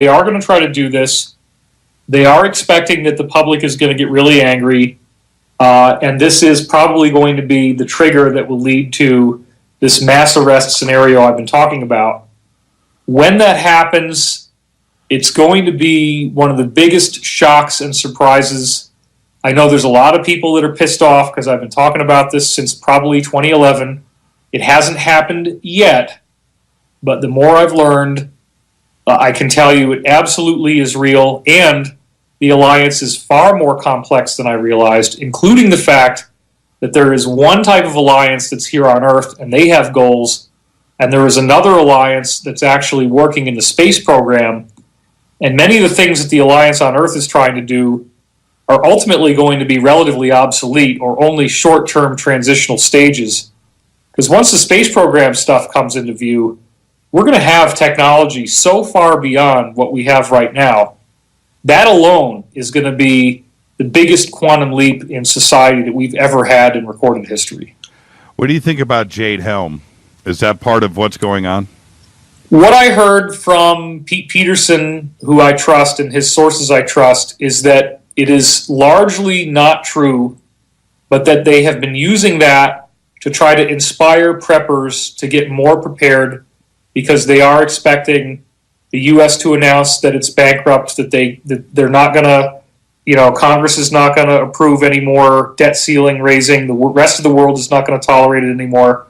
are going to try to do this. They are expecting that the public is going to get really angry, and this is probably going to be the trigger that will lead to this mass arrest scenario I've been talking about. When that happens, it's going to be one of the biggest shocks and surprises. I know there's a lot of people that are pissed off because I've been talking about this since probably 2011. It hasn't happened yet, but the more I've learned, I can tell you it absolutely is real, and the alliance is far more complex than I realized, including the fact that there is one type of alliance that's here on Earth, and they have goals, and there is another alliance that's actually working in the space program, and many of the things that the alliance on Earth is trying to do are ultimately going to be relatively obsolete or only short-term transitional stages. Because once the space program stuff comes into view, we're going to have technology so far beyond what we have right now. That alone is going to be the biggest quantum leap in society that we've ever had in recorded history. What do you think about Jade Helm? Is that part of what's going on? What I heard from Pete Peterson, who I trust, and his sources I trust, is that it is largely not true, but that they have been using that to try to inspire preppers to get more prepared, because they are expecting the U.S. to announce that it's bankrupt, that they're not going to, Congress is not going to approve any more debt ceiling raising. The rest of the world is not going to tolerate it anymore.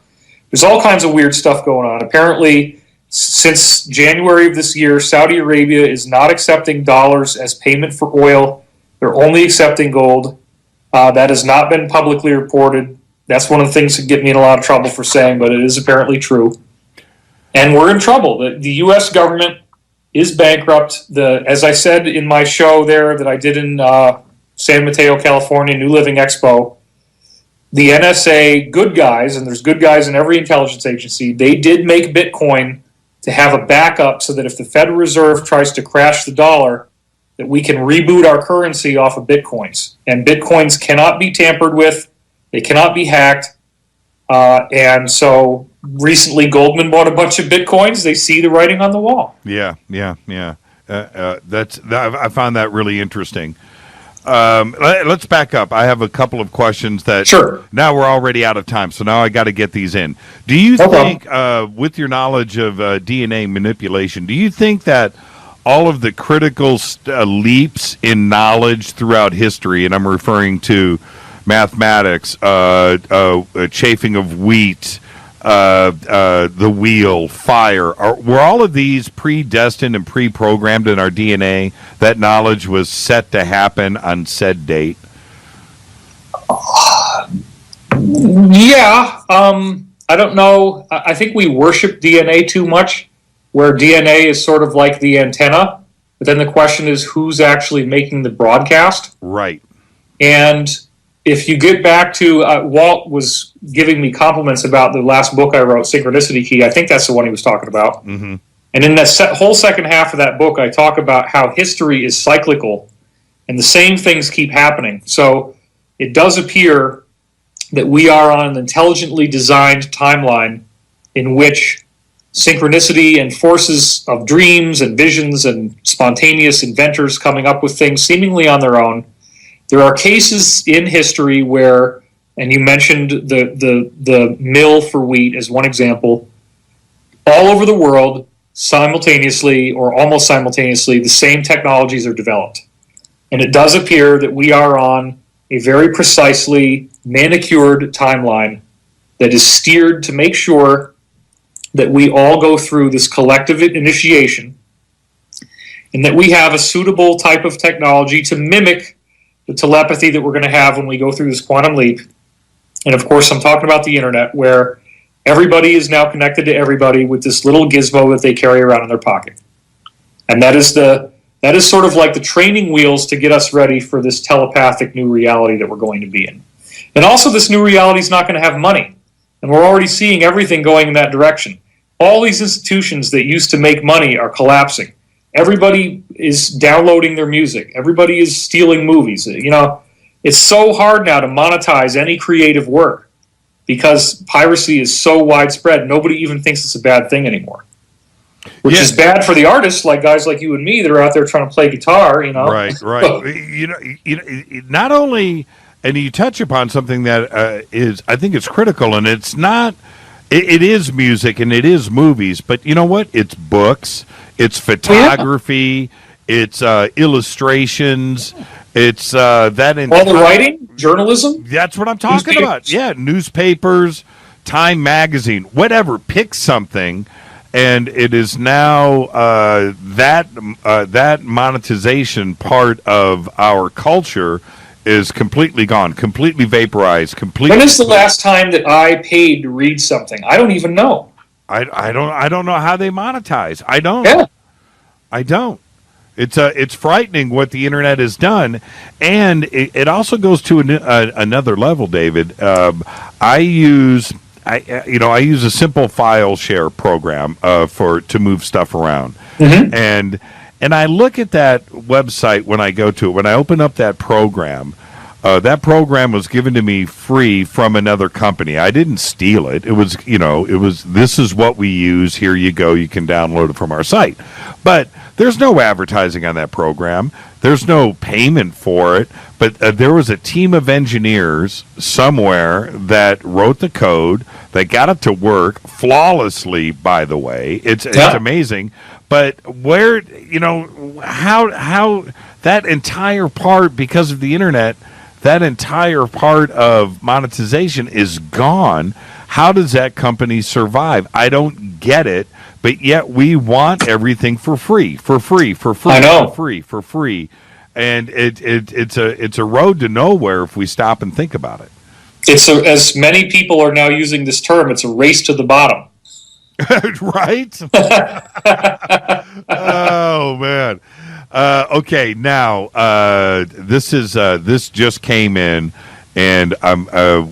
There's all kinds of weird stuff going on. Apparently, since January of this year, Saudi Arabia is not accepting dollars as payment for oil. They're only accepting gold. That has not been publicly reported. That's one of the things that get me in a lot of trouble for saying, but it is apparently true. And we're in trouble. The U.S. government is bankrupt. As I said in my show there that I did in San Mateo, California, New Living Expo, the NSA, good guys, and there's good guys in every intelligence agency, they did make Bitcoin to have a backup so that if the Federal Reserve tries to crash the dollar, that we can reboot our currency off of Bitcoins. And Bitcoins cannot be tampered with. They cannot be hacked. And so recently Goldman bought a bunch of Bitcoins. They see the writing on the wall. Yeah. I found that really interesting. Let's back up. I have a couple of questions that Sure. Now we're already out of time, so now I got to get these in. Do you think, with your knowledge of DNA manipulation, do you think that all of the critical leaps in knowledge throughout history, and I'm referring to mathematics, chafing of wheat, the wheel, fire, were all of these predestined and pre-programmed in our DNA? That knowledge was set to happen on said date? Yeah. I don't know. I think we worship DNA too much, where DNA is sort of like the antenna. But then the question is, who's actually making the broadcast? Right. And if you get back to, Walt was giving me compliments about the last book I wrote, Synchronicity Key. I think that's the one he was talking about. Mm-hmm. And in that whole second half of that book, I talk about how history is cyclical and the same things keep happening. So it does appear that we are on an intelligently designed timeline in which synchronicity and forces of dreams and visions and spontaneous inventors coming up with things seemingly on their own. There are cases in history where, and you mentioned the mill for wheat as one example, all over the world, simultaneously or almost simultaneously, the same technologies are developed. And it does appear that we are on a very precisely manicured timeline that is steered to make sure that we all go through this collective initiation and that we have a suitable type of technology to mimic the telepathy that we're going to have when we go through this quantum leap. And of course, I'm talking about the internet, where everybody is now connected to everybody with this little gizmo that they carry around in their pocket. And that is sort of like the training wheels to get us ready for this telepathic new reality that we're going to be in. And also, this new reality is not going to have money. And we're already seeing everything going in that direction. All these institutions that used to make money are collapsing. Everybody is downloading their music. Everybody is stealing movies. It's so hard now to monetize any creative work because piracy is so widespread. Nobody even thinks it's a bad thing anymore. which is bad for the artists, like guys like you and me that are out there trying to play guitar. Right. Not only, and you touch upon something that is, I think, it's critical, and it's not. It is music and it is movies, but you know what? It's books, it's photography, it's illustrations, it's all the writing, journalism. That's what I'm talking about. Yeah, newspapers, Time magazine, whatever. Pick something, and it is now that monetization part of our culture is completely gone, completely vaporized, completely. When is the last time that I paid to read something? I don't even know. I don't know how they monetize. I don't. Yeah. I don't. It's frightening what the internet has done, and it also goes to another level, David. I use a simple file share program to move stuff around, and I look at that website when I go to it. When I open up that program was given to me free from another company. I didn't steal it. It was this is what we use. Here you go. You can download it from our site. But there's no advertising on that program. There's no payment for it. But there was a team of engineers somewhere that wrote the code, that got it to work flawlessly, by the way. It's amazing. But how that entire part, because of the internet, that entire part of monetization is gone. How does that company survive? I don't get it, but yet we want everything for free. I know. For free. And it's a road to nowhere if we stop and think about it. As many people are now using this term, it's a race to the bottom. Right? Oh man. Okay, now this just came in, and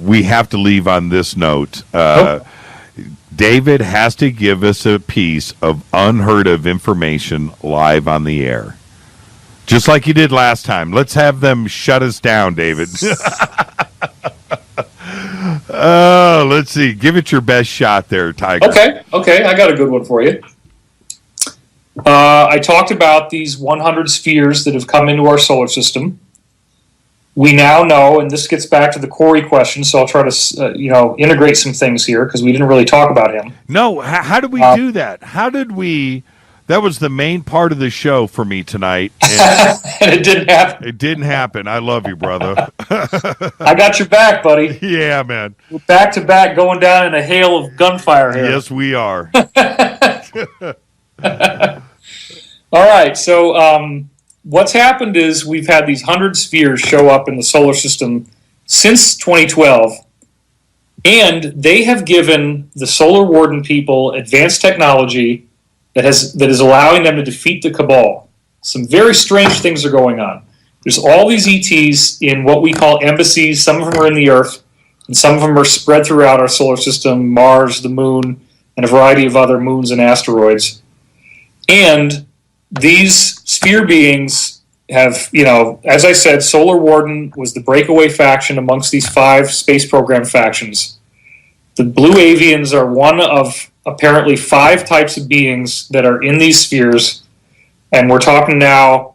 we have to leave on this note. David has to give us a piece of unheard of information live on the air, just like you did last time. Let's have them shut us down, David. Let's see. Give it your best shot there, Tiger. Okay. I got a good one for you. I talked about these 100 spheres that have come into our solar system. We now know, and this gets back to the Corey question, so I'll try to integrate some things here because we didn't really talk about him. No, how did we do that? How did we? That was the main part of the show for me tonight. And it didn't happen. It didn't happen. I love you, brother. I got your back, buddy. Yeah, man. We're back to back going down in a hail of gunfire here. Yes, we are. All right, so what's happened is we've had these 100 spheres show up in the solar system since 2012, and they have given the Solar Warden people advanced technology that is allowing them to defeat the Cabal. Some very strange things are going on. There's all these ETs in what we call embassies. Some of them are in the Earth, and some of them are spread throughout our solar system, Mars, the Moon, and a variety of other moons and asteroids. And these sphere beings have, as I said, Solar Warden was the breakaway faction amongst these 5 space program factions. The Blue Avians are one of apparently 5 types of beings that are in these spheres, and we're talking now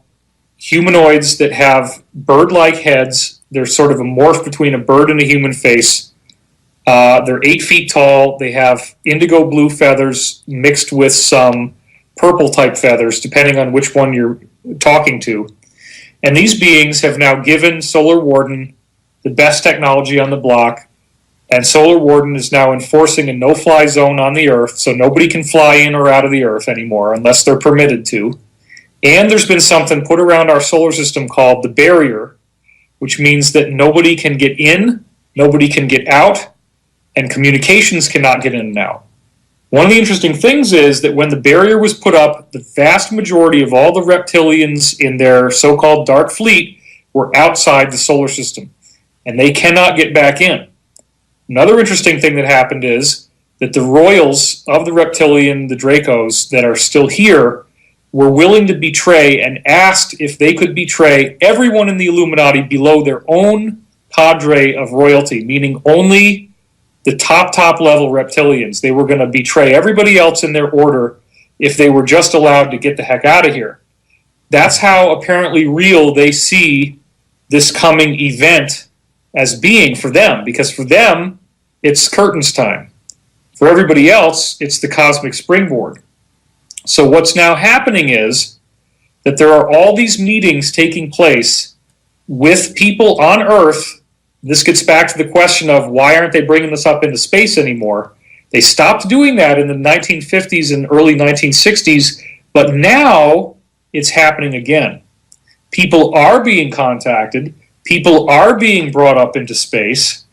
humanoids that have bird-like heads. They're sort of a morph between a bird and a human face. They're 8 feet tall. They have indigo blue feathers mixed with some purple-type feathers, depending on which one you're talking to. And these beings have now given Solar Warden the best technology on the block, and Solar Warden is now enforcing a no-fly zone on the Earth, so nobody can fly in or out of the Earth anymore unless they're permitted to. And there's been something put around our solar system called the barrier, which means that nobody can get in, nobody can get out, and communications cannot get in and out. One of the interesting things is that when the barrier was put up, the vast majority of all the reptilians in their so-called dark fleet were outside the solar system, and they cannot get back in. Another interesting thing that happened is that the royals of the reptilian, the Dracos, that are still here, were willing to betray and asked if they could betray everyone in the Illuminati below their own cadre of royalty, meaning only the top level reptilians. They were going to betray everybody else in their order if they were just allowed to get the heck out of here. That's how apparently real they see this coming event as being for them, because for them, it's curtains time. For everybody else, it's the cosmic springboard. So what's now happening is that there are all these meetings taking place with people on Earth. This gets back to the question of why aren't they bringing this up into space anymore? They stopped doing that in the 1950s and early 1960s, but now it's happening again. People are being contacted, people are being brought up into space,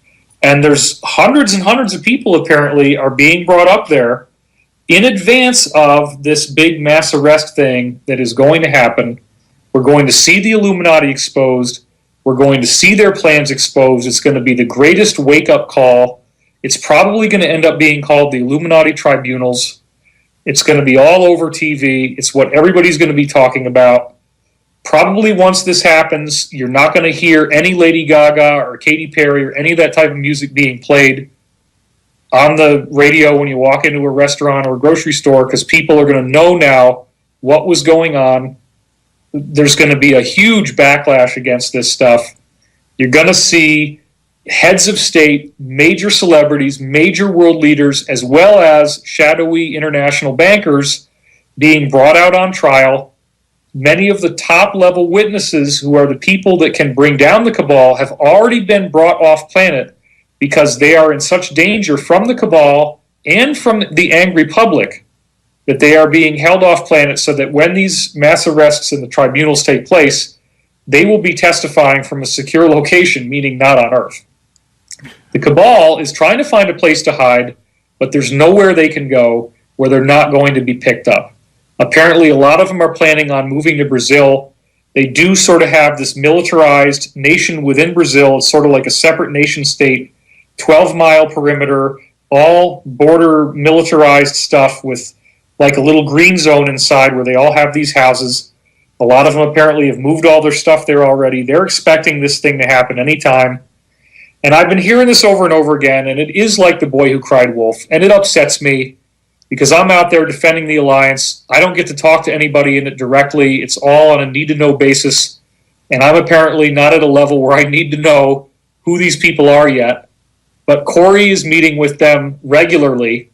and there's hundreds and hundreds of people apparently are being brought up there in advance of this big mass arrest thing that is going to happen. We're going to see the Illuminati exposed. We're going to see their plans exposed. It's going to be the greatest wake-up call. It's probably going to end up being called the Illuminati Tribunals. It's going to be all over TV. It's what everybody's going to be talking about. Probably once this happens, you're not going to hear any Lady Gaga or Katy Perry or any of that type of music being played on the radio when you walk into a restaurant or a grocery store, because people are going to know now what was going on. There's going to be a huge backlash against this stuff. You're going to see heads of state, major celebrities, major world leaders, as well as shadowy international bankers being brought out on trial. Many of the top-level witnesses, who are the people that can bring down the cabal, have already been brought off planet because they are in such danger from the cabal and from the angry public that they are being held off planet, so that when these mass arrests and the tribunals take place, they will be testifying from a secure location, meaning not on Earth. The cabal is trying to find a place to hide, but there's nowhere they can go where they're not going to be picked up. Apparently, a lot of them are planning on moving to Brazil. They do sort of have this militarized nation within Brazil. It's sort of like a separate nation state, 12-mile perimeter, all border militarized stuff with like a little green zone inside where they all have these houses. A lot of them apparently have moved all their stuff there already. They're expecting this thing to happen anytime. And I've been hearing this over and over again, and it is like the boy who cried wolf, and it upsets me because I'm out there defending the alliance. I don't get to talk to anybody in it directly. It's all on a need-to-know basis, and I'm apparently not at a level where I need to know who these people are yet. But Corey is meeting with them regularly,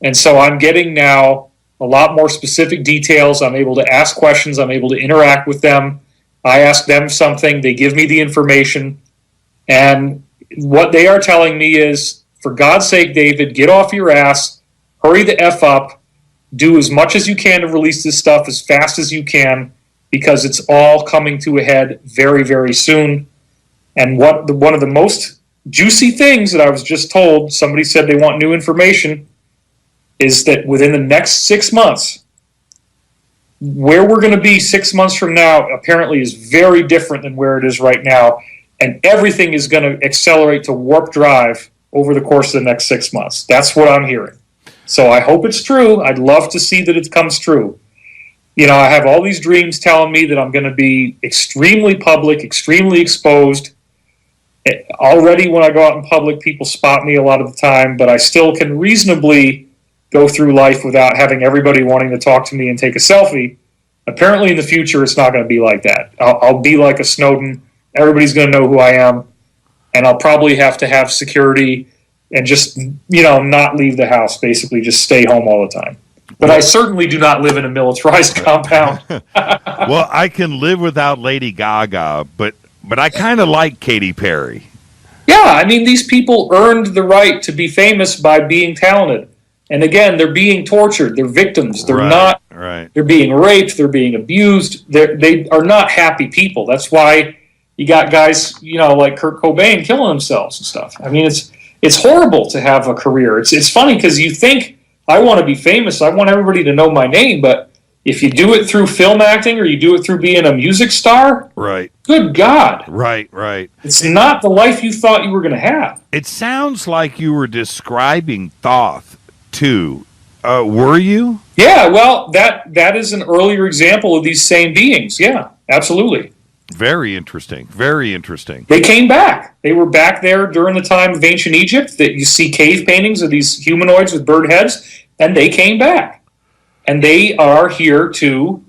and so I'm getting now a lot more specific details. I'm able to ask questions. I'm able to interact with them. I ask them something. They give me the information. And what they are telling me is, for God's sake, David, get off your ass, hurry the F up, do as much as you can to release this stuff as fast as you can, because it's all coming to a head very, very soon. And one of the most juicy things that I was just told, somebody said they want new information, is that within the next 6 months, where we're going to be 6 months from now apparently is very different than where it is right now. And everything is going to accelerate to warp drive over the course of the next 6 months. That's what I'm hearing. So I hope it's true. I'd love to see that it comes true. You know, I have all these dreams telling me that I'm going to be extremely public, extremely exposed. Already when I go out in public, people spot me a lot of the time, but I still can reasonably go through life without having everybody wanting to talk to me and take a selfie. Apparently in the future, it's not going to be like that. I'll be like a Snowden. Everybody's going to know who I am, and I'll probably have to have security and just, you know, not leave the house, basically just stay home all the time. But I certainly do not live in a militarized compound. Well, I can live without Lady Gaga, but I kind of like Katy Perry. Yeah, I mean, these people earned the right to be famous by being talented. And again, they're being tortured. They're victims. They're not. Right. They're being raped. They're being abused. They are not happy people. That's why you got guys, you know, like Kurt Cobain killing themselves and stuff. I mean, it's horrible to have a career. It's funny because you think, I want to be famous. I want everybody to know my name. But if you do it through film acting or you do it through being a music star, right? Good God. Right. It's not the life you thought you were going to have. It sounds like you were describing Thoth, too. Were you? Yeah, well, that is an earlier example of these same beings. Yeah, absolutely. Very interesting. Very interesting. They came back. They were back there during the time of ancient Egypt, that you see cave paintings of these humanoids with bird heads, and they came back. and they are here to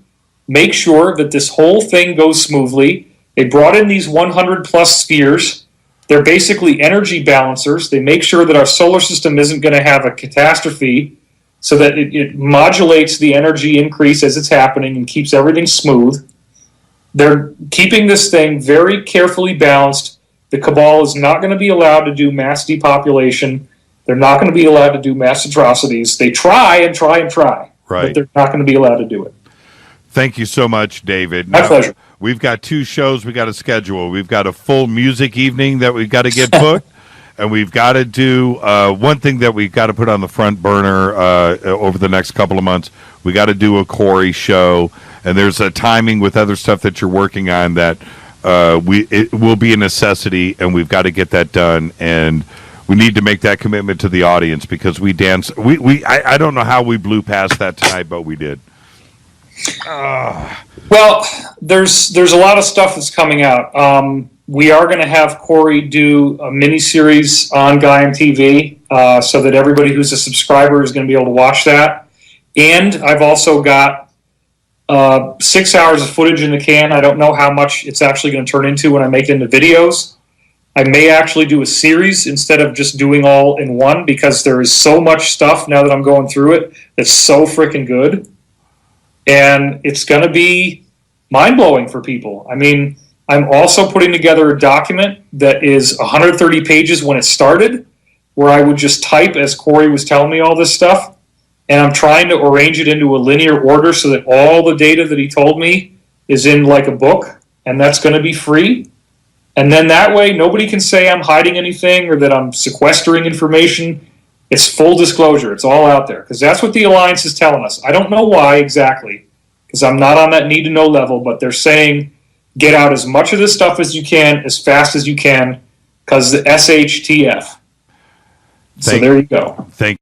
make sure that this whole thing goes smoothly. They brought in these 100 plus spheres. They're basically energy balancers. They make sure that our solar system isn't going to have a catastrophe, so that it modulates the energy increase as it's happening and keeps everything smooth. They're keeping this thing very carefully balanced. The cabal is not going to be allowed to do mass depopulation. They're not going to be allowed to do mass atrocities. They try and try and try, Right. but they're not going to be allowed to do it. Thank you so much, David. My pleasure. We've got 2 shows we got to schedule. We've got a full music evening that we've got to get booked, and we've got to do one thing that we've got to put on the front burner over the next couple of months. We got to do a Corey show, and there's a timing with other stuff that you're working on that it will be a necessity, and we've got to get that done. And we need to make that commitment to the audience because we dance. I don't know how we blew past that tonight, but we did. Well, there's a lot of stuff that's coming out. We are going to have Corey do a mini-series on Gaiam TV so that everybody who's a subscriber is going to be able to watch that. And I've also got 6 hours of footage in the can. I don't know how much it's actually going to turn into when I make it into videos. I may actually do a series instead of just doing all in one, because there is so much stuff now that I'm going through it that's so freaking good. And it's going to be mind-blowing for people. I mean, I'm also putting together a document that is 130 pages when it started, where I would just type as Corey was telling me all this stuff. And I'm trying to arrange it into a linear order so that all the data that he told me is in like a book, and that's going to be free. And then that way, nobody can say I'm hiding anything or that I'm sequestering information. It's full disclosure. It's all out there, because that's what the Alliance is telling us. I don't know why exactly, because I'm not on that need-to-know level, but they're saying get out as much of this stuff as you can, as fast as you can, because the SHTF. So there you go. Thank